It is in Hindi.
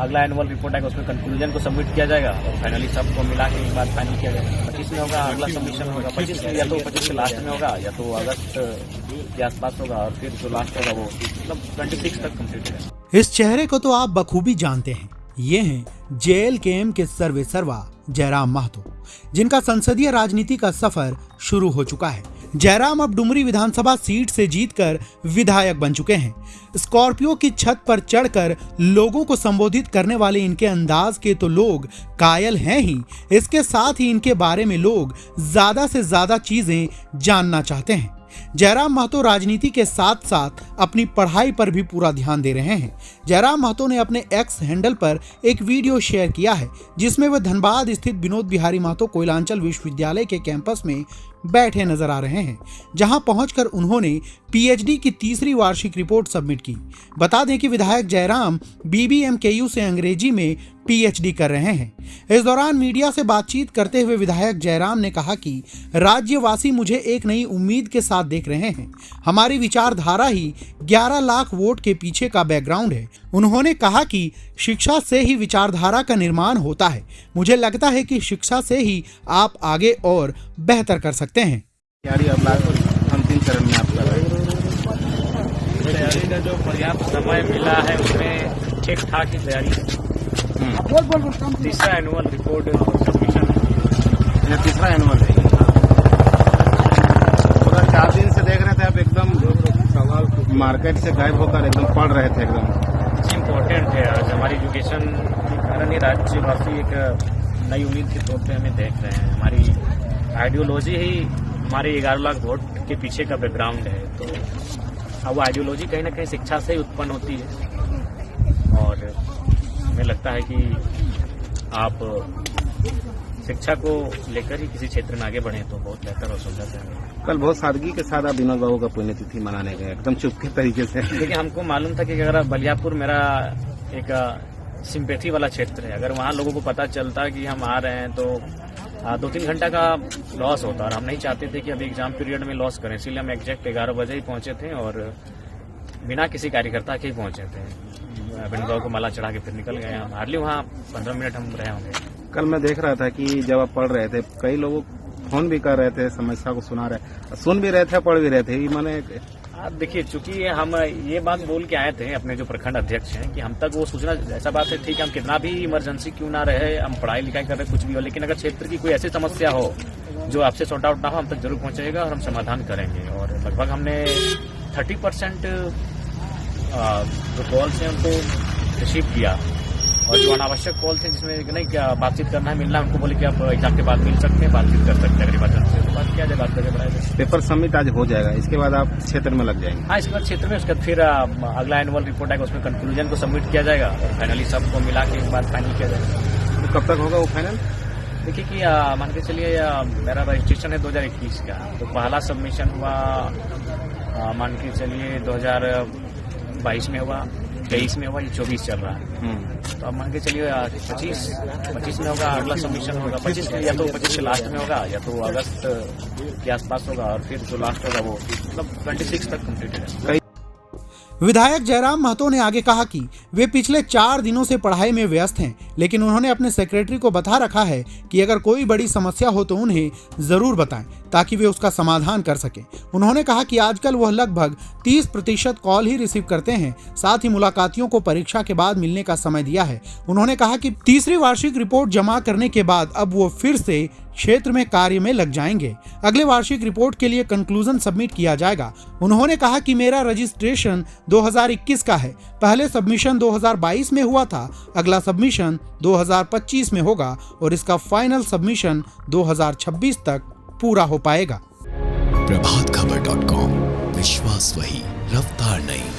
अगला एनुअल रिपोर्ट आएगा, उसमें कंक्लूजन को सबमिट किया जाएगा और फाइनली सबको मिला के एक बार फाइनल किया जाएगा। 25 में होगा अगला सबमिशन होगा, 25 या तो 25 के लास्ट में होगा या तो अगस्त के आसपास होगा और फिर जो लास्ट होगा वो मतलब 26 तक कंप्लीट होगा। इस चेहरे को तो आप बखूबी जानते हैं, ये हैं जेएलकेएम के सर्वे सर्वा जयराम महतो, जिनका संसदीय राजनीति का सफर शुरू हो चुका है। जयराम अब डुमरी विधानसभा सीट से जीतकर विधायक बन चुके हैं। स्कॉर्पियो की छत पर चढ़कर लोगों को संबोधित करने वाले इनके अंदाज के तो लोग कायल हैं ही, इसके साथ ही इनके बारे में लोग ज्यादा से ज्यादा चीजें जानना चाहते हैं। जयराम महतो राजनीति के साथ साथ अपनी पढ़ाई पर भी पूरा ध्यान दे रहे हैं। जयराम महतो ने अपने एक्स हैंडल पर एक वीडियो शेयर किया है, जिसमें वे धनबाद स्थित विनोद बिहारी महतो कोयलांचल विश्वविद्यालय के कैंपस में बैठे नजर आ रहे हैं, जहां पहुंचकर उन्होंने पीएचडी की तीसरी वार्षिक रिपोर्ट सबमिट की। बता दें कि विधायक जयराम बीबीएमकेयू से अंग्रेजी में पीएचडी कर रहे हैं। इस दौरान मीडिया से बातचीत करते हुए विधायक जयराम ने कहा कि राज्यवासी मुझे एक नई उम्मीद के साथ देख रहे हैं। हमारी विचारधारा ही 11 लाख वोट के पीछे का बैकग्राउंड है। उन्होंने कहा कि शिक्षा से ही विचारधारा का निर्माण होता है। मुझे लगता है कि शिक्षा से ही आप आगे और बेहतर कर सकते हैं। तैयारी अब अंतिम चरण में आप कर रहे हैं। तैयारी का जो पर्याप्त समय मिला है उसमें ठीक ठाक ही तैयारी। तीसरा एनुअल रिपोर्ट सबमिशन, यह तीसरा एनुअल है। पूरा 4 दिन से देख रहे थे आप, एकदम मार्केट से गायब होकर एकदम पढ़ रहे थे। एकदम इम्पोर्टेंट है आज हमारी एजुकेशन के कारण ही राज्यवासी एक नई उम्मीद के तौर पे हमें देख रहे हैं। हमारी आइडियोलॉजी ही हमारे 11 लाख वोट के पीछे का बैकग्राउंड है, तो अब वो आइडियोलॉजी कहीं ना कहीं शिक्षा से ही उत्पन्न होती है और हमें लगता है कि आप शिक्षा को लेकर ही किसी क्षेत्र में आगे बढ़े तो बहुत बेहतर और सुंदर रहेगा। कल बहुत सादगी के साथ आप विनोद बाबू का पुण्यतिथि मनाने गए, एकदम चुपके तरीके से। देखिए, हमको मालूम था कि अगर बलियापुर मेरा एक सिंपैथी वाला क्षेत्र है, अगर वहाँ लोगों को पता चलता कि हम आ रहे हैं तो 2-3 घंटा का लॉस होता और हम नहीं चाहते थे कि अभी एग्जाम पीरियड में लॉस करें, इसलिए हम एग्जैक्ट 11 बजे ही पहुंचे थे और बिना किसी कार्यकर्ता के ही पहुंचे थे। विनोद को माला चढ़ा के फिर निकल गए। हम हार्डली वहाँ 15 मिनट हम रहे होंगे। कल मैं देख रहा था कि जब आप पढ़ रहे थे, कई लोग फोन भी कर रहे थे, समस्या को सुन भी रहे थे, पढ़ भी रहे थे। मैंने आप देखिए, चूंकि हम ये बात बोल के आए थे अपने जो प्रखंड अध्यक्ष हैं कि हम तक वो सूचना, ऐसा बात है ठीक है, हम कितना भी इमरजेंसी क्यों ना रहे, हम पढ़ाई लिखाई कर रहे कुछ भी हो, लेकिन अगर क्षेत्र की कोई ऐसी समस्या हो जो आपसे सॉर्ट आउट ना हो, हम तक जरूर पहुंचेगा और हम समाधान करेंगे। और लगभग हमने 30% जो कॉल्स हैं उनको रिसीव किया और जो अनावश्यक कॉल थे जिसमें नहीं क्या बातचीत करना है, मिलना है, उनको बोले कि आप एग्जाम के बाद मिल सकते हैं, बातचीत कर सकते हैं। अगली बात किया जाए, बात करके बढ़ाएगा। पेपर सबमिट आज हो जाएगा, इसके बाद आप क्षेत्र में लग जाएंगे। हाँ, इसके बाद क्षेत्र में, उसके बाद फिर अगला एनुअल रिपोर्ट आएगा, उसमें कंक्लूजन को सबमिट किया जाएगा और फाइनली सबको मिला के एक बार फाइनल किया जाएगा। तो कब तक होगा वो फाइनल? देखिए कि मान के चलिए मेरा रजिस्ट्रेशन है 2021 का, तो पहला सबमिशन हुआ मान के चलिए 2022 में हुआ, 23 में हुआ, ये 24 चल रहा है। तो अब मान के चलिए 25 में होगा अगला सबमिशन होगा, 25 या तो 25 के लास्ट में होगा या तो अगस्त के आसपास होगा और फिर जो लास्ट होगा वो मतलब 26 तक कंप्लीट है। विधायक जयराम महतो ने आगे कहा कि वे पिछले 4 दिनों से पढ़ाई में व्यस्त हैं, लेकिन उन्होंने अपने सेक्रेटरी को बता रखा है कि अगर कोई बड़ी समस्या हो तो उन्हें जरूर बताएं ताकि वे उसका समाधान कर सकें। उन्होंने कहा कि आजकल वह लगभग 30% कॉल ही रिसीव करते हैं, साथ ही मुलाकातियों को परीक्षा के बाद मिलने का समय दिया है। उन्होंने कहा कि तीसरी वार्षिक रिपोर्ट जमा करने के बाद अब वो फिर से क्षेत्र में कार्य में लग जाएंगे। अगले वार्षिक रिपोर्ट के लिए कंक्लूजन सबमिट किया जाएगा। उन्होंने कहा कि मेरा रजिस्ट्रेशन 2021 का है, पहले सबमिशन 2022 में हुआ था, अगला सबमिशन 2025 में होगा और इसका फाइनल सबमिशन 2026 तक पूरा हो पाएगा। प्रभातखबर.com, विश्वास वही, रफ्तार नहीं।